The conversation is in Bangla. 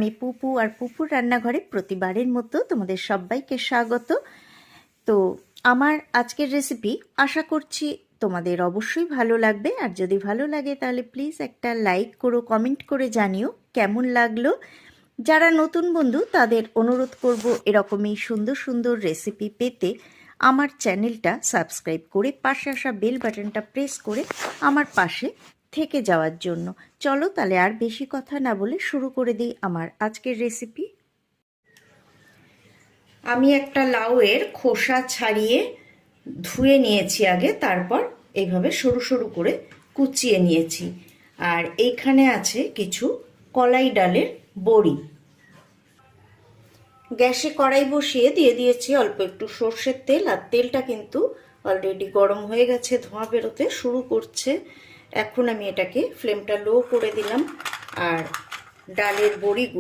আমি পুপু আর পুপুর রান্নাঘরে প্রতিবারের মতো তোমাদের সবাইকে স্বাগত। তো আমার আজকের রেসিপি আশা করছি তোমাদের অবশ্যই ভালো লাগবে, আর যদি ভালো লাগে তাহলে প্লিজ একটা লাইক করো, কমেন্ট করে জানিও কেমন লাগলো। যারা নতুন বন্ধু তাদের অনুরোধ করব এরকমই সুন্দর সুন্দর রেসিপি পেতে আমার চ্যানেলটা সাবস্ক্রাইব করে পাশে আসা বেল বাটনটা প্রেস করে আমার পাশে থেকে যাওয়ার জন্য। চলো তাহলে আর বেশি কথা না বলে শুরু করে দিই আমার আজকের রেসিপি। আমি একটা লাউয়ের খোসা ছাড়িয়ে ধুয়ে নিয়েছি আগে, তারপর এইভাবে সরু সরু করে কুচিয়ে নিয়েছি। আর এইখানে আছে কিছু কলাই ডালের বড়ি। গ্যাসে কড়াই বসিয়ে দিয়ে দিয়েছি অল্প একটু সর্ষের তেল, আর তেলটা কিন্তু অলরেডি গরম হয়ে গেছে, ধোঁয়া বেরোতে শুরু করছে। এখন আমি এটাকে ফ্লেমটা লো করে দিলাম আর ডালের বড়িগুলো